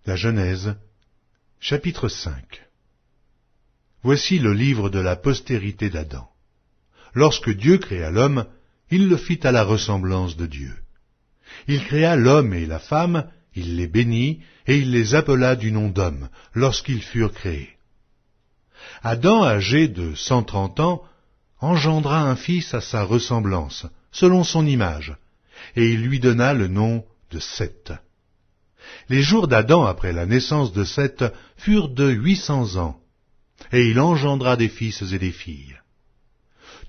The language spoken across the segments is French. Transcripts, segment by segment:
La Genèse, chapitre 5. Voici le livre de la postérité d'Adam. Lorsque Dieu créa l'homme, il le fit à la ressemblance de Dieu. Il créa l'homme et la femme, il les bénit, et il les appela du nom d'homme, lorsqu'ils furent créés. Adam, âgé de 130 ans, engendra un fils à sa ressemblance, selon son image, et il lui donna le nom de Seth. Les jours d'Adam après la naissance de Seth furent de 800 ans, et il engendra des fils et des filles.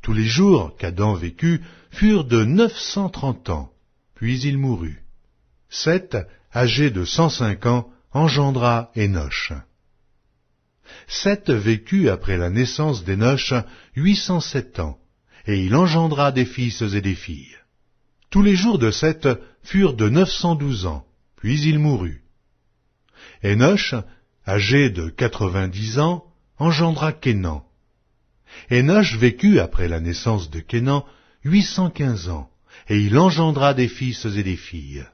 Tous les jours qu'Adam vécut furent de 930 ans, puis il mourut. Seth, âgé de 105 ans, engendra Énoch. Seth vécut après la naissance d'Énoch 807 ans, et il engendra des fils et des filles. Tous les jours de Seth furent de 912 ans, puis il mourut. Énoch, âgé de 90 ans, engendra Kénan. Énoch vécut après la naissance de Kénan 815 ans, et il engendra des fils et des filles.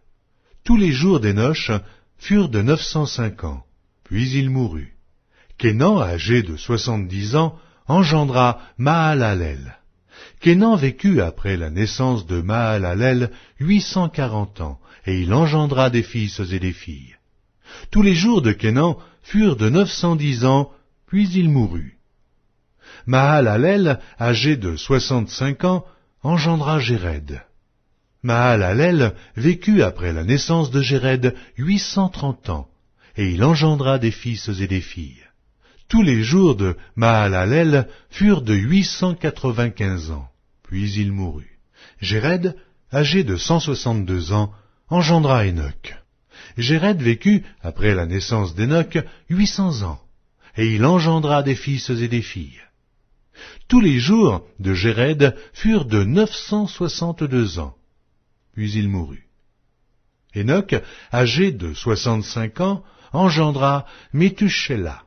Tous les jours d'Énoch furent de 905 ans, puis il mourut. Kénan, âgé de 70 ans, engendra Mahalalel. Kénan vécut après la naissance de Mahalalel 840 ans, et il engendra des fils et des filles. Tous les jours de Kénan furent de 910 ans, puis il mourut. Mahalalel, âgé de 65 ans, engendra Jéred. Mahalalel vécut après la naissance de Jéred 830 ans, et il engendra des fils et des filles. Tous les jours de Mahalalel furent de 895 ans, puis il mourut. Jéred, âgé de 162 ans, engendra Énoch. Jéred vécut, après la naissance d'Énoch, 800 ans, et il engendra des fils et des filles. Tous les jours de Jéred furent de 962 ans, puis il mourut. Énoch, âgé de 65 ans, engendra Méthusélah.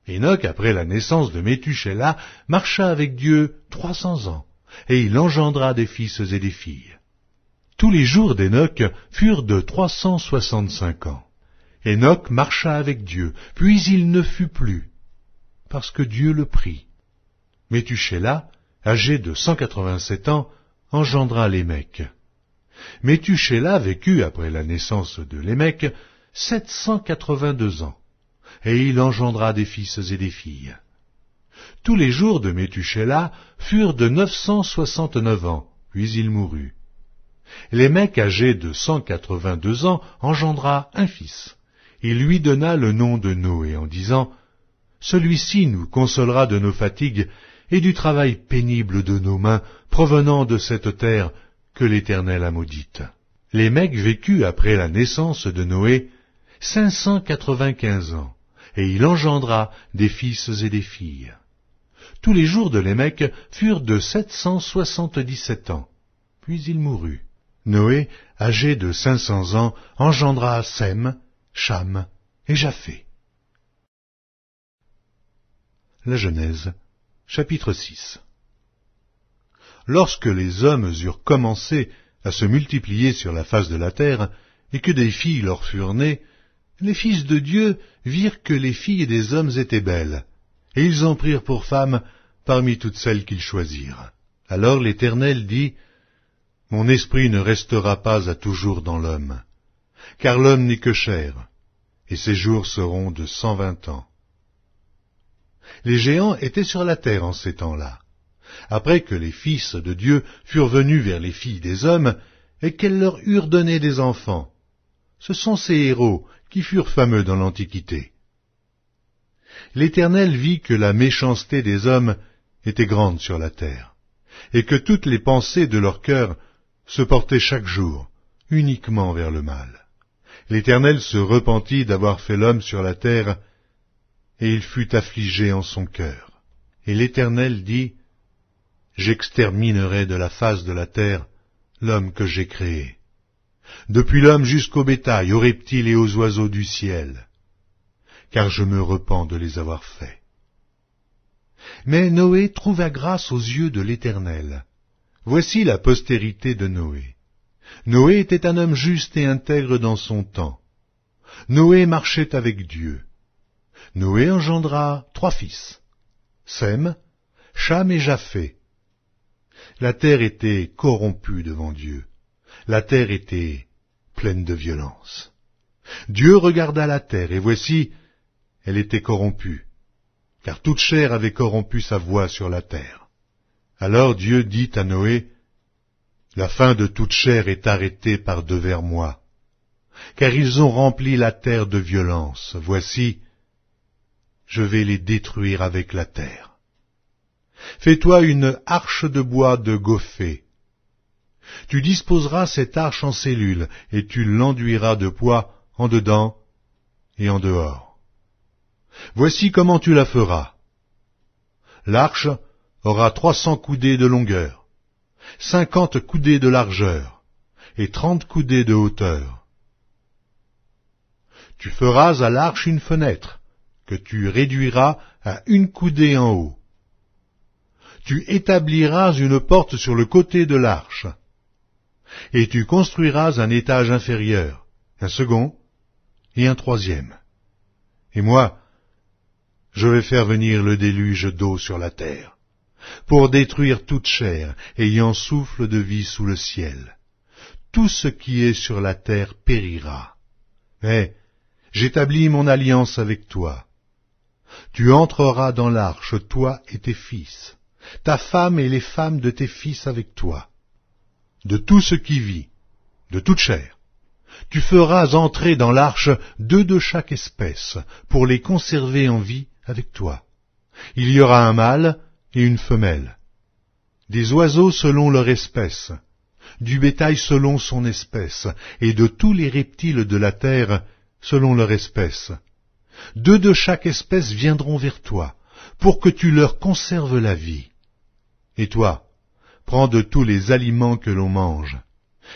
Énoch, après la naissance de Méthusélah, marcha avec Dieu 300 ans, et il engendra des fils et des filles. Tous les jours d'Énoch furent de 365 ans. Énoch marcha avec Dieu, puis il ne fut plus, parce que Dieu le prit. Méthusélah, âgé de 187 ans, engendra Lémec. Méthusélah vécut après la naissance de Lémec 782 ans, et il engendra des fils et des filles. Tous les jours de Méthusélah furent de 969 ans, puis il mourut. Lémec, âgé de 182 ans, engendra un fils. Il lui donna le nom de Noé en disant « Celui-ci nous consolera de nos fatigues et du travail pénible de nos mains provenant de cette terre que l'Éternel a maudite. » Lémec vécut après la naissance de Noé 595 ans, et il engendra des fils et des filles. Tous les jours de Lémec furent de 777 ans, puis il mourut. Noé, âgé de 500 ans, engendra Sem, Cham et Japheth. La Genèse, chapitre 6. Lorsque les hommes eurent commencé à se multiplier sur la face de la terre, et que des filles leur furent nées, les fils de Dieu virent que les filles des hommes étaient belles, et ils en prirent pour femmes parmi toutes celles qu'ils choisirent. Alors l'Éternel dit, « Mon esprit ne restera pas à toujours dans l'homme, car l'homme n'est que chair, et ses jours seront de 120 ans. » Les géants étaient sur la terre en ces temps-là, après que les fils de Dieu furent venus vers les filles des hommes, et qu'elles leur eurent donné des enfants. Ce sont ces héros qui furent fameux dans l'Antiquité. L'Éternel vit que la méchanceté des hommes était grande sur la terre, et que toutes les pensées de leur cœur se portaient chaque jour uniquement vers le mal. L'Éternel se repentit d'avoir fait l'homme sur la terre, et il fut affligé en son cœur. Et l'Éternel dit, « J'exterminerai de la face de la terre l'homme que j'ai créé, depuis l'homme jusqu'au bétail, aux reptiles et aux oiseaux du ciel, car je me repens de les avoir faits. » Mais Noé trouva grâce aux yeux de l'Éternel. Voici la postérité de Noé. Noé était un homme juste et intègre dans son temps. Noé marchait avec Dieu. Noé engendra 3 fils, Sem, Cham et Japheth. La terre était corrompue devant Dieu. La terre était pleine de violence. Dieu regarda la terre, et voici, elle était corrompue, car toute chair avait corrompu sa voie sur la terre. Alors Dieu dit à Noé, « La fin de toute chair est arrêtée par devers moi, car ils ont rempli la terre de violence. Voici, je vais les détruire avec la terre. Fais-toi une arche de bois de gophée. Tu disposeras cette arche en cellules, et tu l'enduiras de poix en dedans et en dehors. Voici comment tu la feras. L'arche aura 300 coudées de longueur, 50 coudées de largeur, et 30 coudées de hauteur. Tu feras à l'arche une fenêtre, que tu réduiras à 1 coudée en haut. Tu établiras une porte sur le côté de l'arche, et tu construiras un étage inférieur, un second et un 3e. Et moi, je vais faire venir le déluge d'eau sur la terre, pour détruire toute chair ayant souffle de vie sous le ciel. Tout ce qui est sur la terre périra. Mais j'établis mon alliance avec toi. Tu entreras dans l'arche, toi et tes fils, ta femme et les femmes de tes fils avec toi. De tout ce qui vit, de toute chair, tu feras entrer dans l'arche 2 de chaque espèce, pour les conserver en vie avec toi. Il y aura un mâle et une femelle, des oiseaux selon leur espèce, du bétail selon son espèce, et de tous les reptiles de la terre selon leur espèce. 2 de chaque espèce viendront vers toi, pour que tu leur conserves la vie. Et toi, prends de tous les aliments que l'on mange,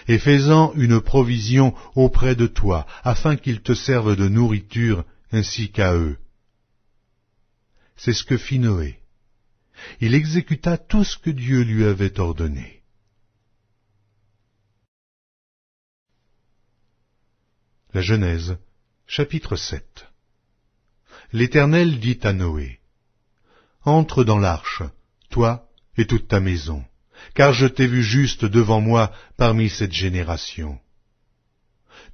et fais-en une provision auprès de toi, afin qu'ils te servent de nourriture ainsi qu'à eux. C'est ce que fit Noé. Il exécuta tout ce que Dieu lui avait ordonné. La Genèse, chapitre 7. L'Éternel dit à Noé, « Entre dans l'arche, toi et toute ta maison, car je t'ai vu juste devant moi parmi cette génération.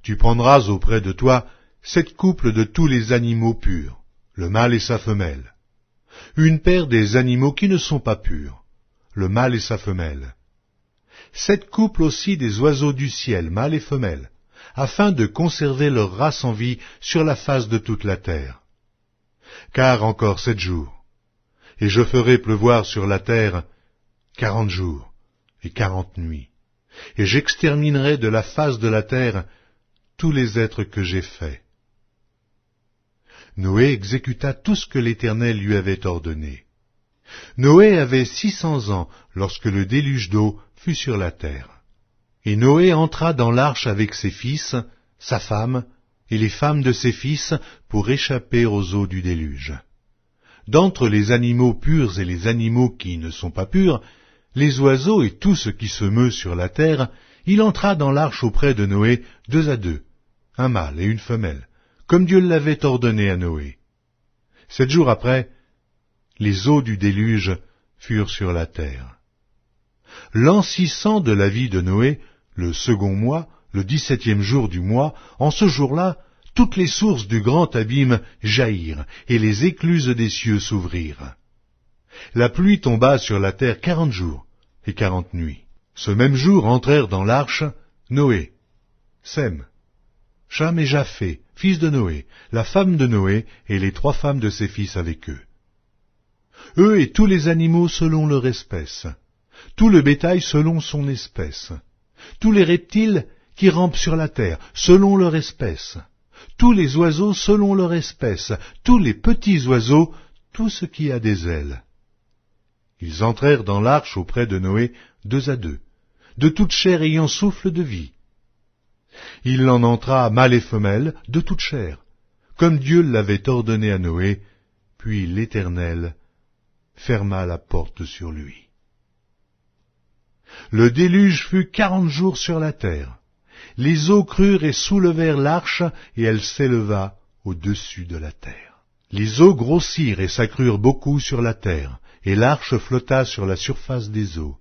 Tu prendras auprès de toi 7 couples de tous les animaux purs, le mâle et sa femelle, une paire des animaux qui ne sont pas purs, le mâle et sa femelle, 7 couples aussi des oiseaux du ciel, mâle et femelle, afin de conserver leur race en vie sur la face de toute la terre. Car encore 7 jours, et je ferai pleuvoir sur la terre 40 jours et 40 nuits, et j'exterminerai de la face de la terre tous les êtres que j'ai faits. » Noé exécuta tout ce que l'Éternel lui avait ordonné. Noé avait 600 ans lorsque le déluge d'eau fut sur la terre. Et Noé entra dans l'arche avec ses fils, sa femme, et les femmes de ses fils, pour échapper aux eaux du déluge. D'entre les animaux purs et les animaux qui ne sont pas purs, les oiseaux et tout ce qui se meut sur la terre, il entra dans l'arche auprès de Noé 2 à 2, un mâle et une femelle, comme Dieu l'avait ordonné à Noé. 7 jours après, les eaux du déluge furent sur la terre. L'an 600 de la vie de Noé, le second mois, le 17e jour du mois, en ce jour-là, toutes les sources du grand abîme jaillirent, et les écluses des cieux s'ouvrirent. La pluie tomba sur la terre 40 jours et 40 nuits. Ce même jour entrèrent dans l'arche Noé, Sem, Cham et Japheth, fils de Noé, la femme de Noé et les 3 femmes de ses fils avec eux. Eux et tous les animaux selon leur espèce, tout le bétail selon son espèce, tous les reptiles qui rampent sur la terre selon leur espèce, tous les oiseaux selon leur espèce, tous les petits oiseaux, tout ce qui a des ailes. Ils entrèrent dans l'arche auprès de Noé 2 à 2, de toute chair ayant souffle de vie. Il en entra mâle et femelle de toute chair, comme Dieu l'avait ordonné à Noé, puis l'Éternel ferma la porte sur lui. Le déluge fut 40 jours sur la terre, Les eaux crurent et soulevèrent l'arche, et elle s'éleva au-dessus de la terre. Les eaux grossirent et s'accrurent beaucoup sur la terre, et l'arche flotta sur la surface des eaux.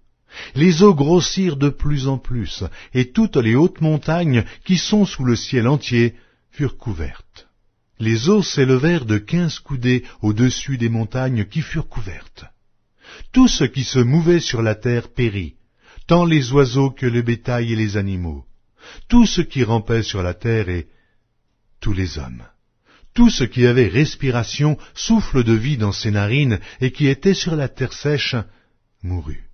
Les eaux grossirent de plus en plus, et toutes les hautes montagnes qui sont sous le ciel entier furent couvertes. Les eaux s'élevèrent de 15 coudées au-dessus des montagnes qui furent couvertes. Tout ce qui se mouvait sur la terre périt, tant les oiseaux que le bétail et les animaux, tout ce qui rampait sur la terre et tous les hommes. Tout ce qui avait respiration, souffle de vie dans ses narines et qui était sur la terre sèche, mourut.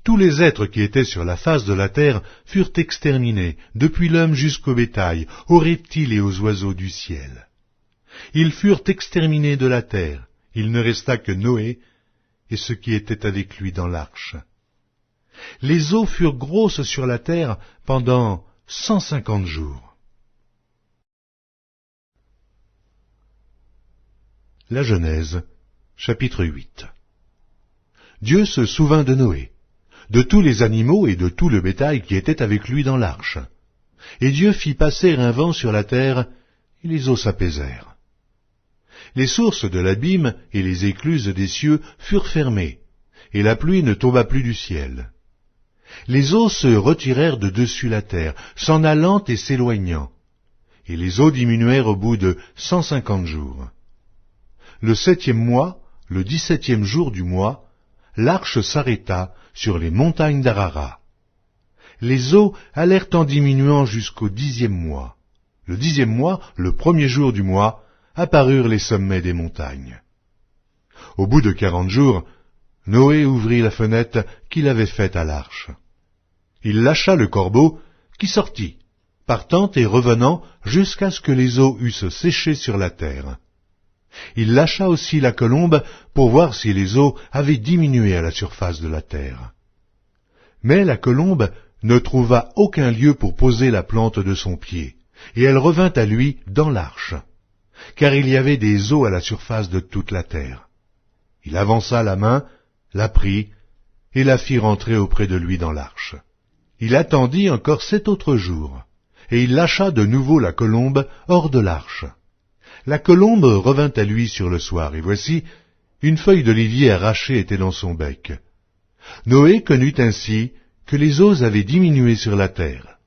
Tous les êtres qui étaient sur la face de la terre furent exterminés, depuis l'homme jusqu'au bétail, aux reptiles et aux oiseaux du ciel. Ils furent exterminés de la terre. Il ne resta que Noé et ceux qui étaient avec lui dans l'arche. Les eaux furent grosses sur la terre pendant 150 jours. La Genèse, chapitre 8. Dieu se souvint de Noé, de tous les animaux et de tout le bétail qui était avec lui dans l'arche. Et Dieu fit passer un vent sur la terre, et les eaux s'apaisèrent. Les sources de l'abîme et les écluses des cieux furent fermées, et la pluie ne tomba plus du ciel. Les eaux se retirèrent de dessus la terre, s'en allant et s'éloignant, et les eaux diminuèrent au bout de 150 jours. Le 7e mois, le 17e jour du mois, l'arche s'arrêta sur les montagnes d'Ararat. Les eaux allèrent en diminuant jusqu'au 10e mois. Le 10e mois, le 1er jour du mois, apparurent les sommets des montagnes. Au bout de 40 jours, Noé ouvrit la fenêtre qu'il avait faite à l'arche. Il lâcha le corbeau, qui sortit, partant et revenant jusqu'à ce que les eaux eussent séché sur la terre. Il lâcha aussi la colombe pour voir si les eaux avaient diminué à la surface de la terre. Mais la colombe ne trouva aucun lieu pour poser la plante de son pied, et elle revint à lui dans l'arche, car il y avait des eaux à la surface de toute la terre. Il avança la main, la prit, et la fit rentrer auprès de lui dans l'arche. Il attendit encore 7 autres jours, et il lâcha de nouveau la colombe hors de l'arche. La colombe revint à lui sur le soir, et voici, une feuille d'olivier arrachée était dans son bec. Noé connut ainsi que les eaux avaient diminué sur la terre.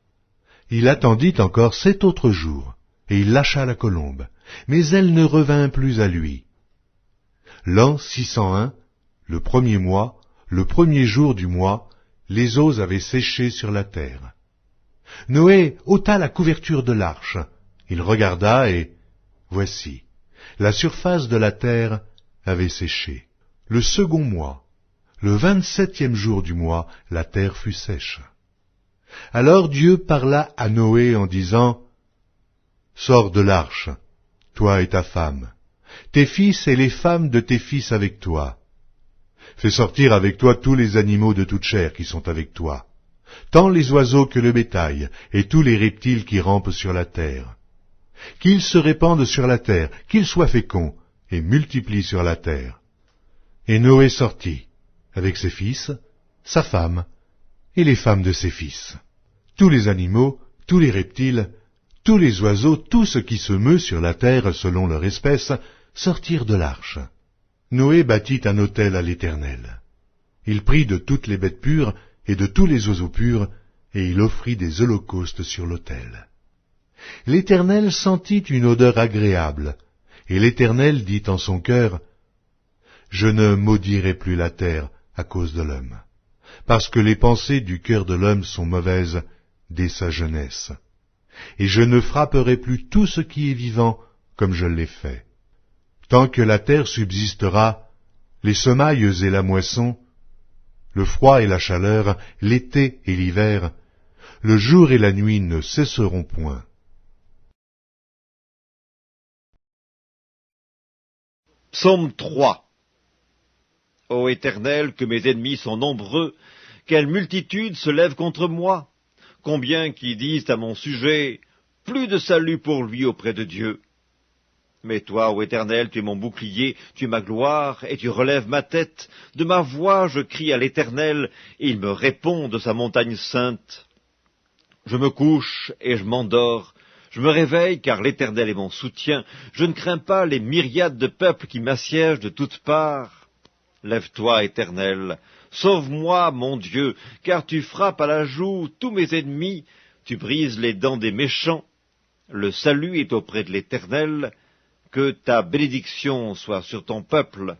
Il attendit encore 7 autres jours, et il lâcha la colombe, mais elle ne revint plus à lui. L'an 601, le 1er mois, le 1er jour du mois, les eaux avaient séché sur la terre. Noé ôta la couverture de l'arche. Il regarda et, voici, la surface de la terre avait séché. Le 2e mois, le 27e jour du mois, la terre fut sèche. Alors Dieu parla à Noé en disant, « Sors de l'arche, toi et ta femme, tes fils et les femmes de tes fils avec toi. Fais sortir avec toi tous les animaux de toute chair qui sont avec toi, tant les oiseaux que le bétail, et tous les reptiles qui rampent sur la terre. Qu'ils se répandent sur la terre, qu'ils soient féconds, et multiplient sur la terre. » Et Noé sortit, avec ses fils, sa femme, et les femmes de ses fils. Tous les animaux, tous les reptiles, tous les oiseaux, tout ce qui se meut sur la terre selon leur espèce, sortirent de l'arche. Noé bâtit un autel à l'Éternel. Il prit de toutes les bêtes pures et de tous les oiseaux purs, et il offrit des holocaustes sur l'autel. L'Éternel sentit une odeur agréable, et l'Éternel dit en son cœur, « Je ne maudirai plus la terre à cause de l'homme, parce que les pensées du cœur de l'homme sont mauvaises dès sa jeunesse. Et je ne frapperai plus tout ce qui est vivant comme je l'ai fait. Tant que la terre subsistera, les semailles et la moisson, le froid et la chaleur, l'été et l'hiver, le jour et la nuit ne cesseront point. » Psaume 3. Ô Éternel, que mes ennemis sont nombreux, quelle multitude se lève contre moi! Combien qui disent à mon sujet, plus de salut pour lui auprès de Dieu. Mais toi, ô Éternel, tu es mon bouclier, tu es ma gloire, et tu relèves ma tête. De ma voix je crie à l'Éternel, et il me répond de sa montagne sainte. Je me couche et je m'endors. Je me réveille car l'Éternel est mon soutien. Je ne crains pas les myriades de peuples qui m'assiègent de toutes parts. Lève-toi, Éternel, sauve-moi, mon Dieu, car tu frappes à la joue tous mes ennemis, tu brises les dents des méchants. Le salut est auprès de l'Éternel, que ta bénédiction soit sur ton peuple.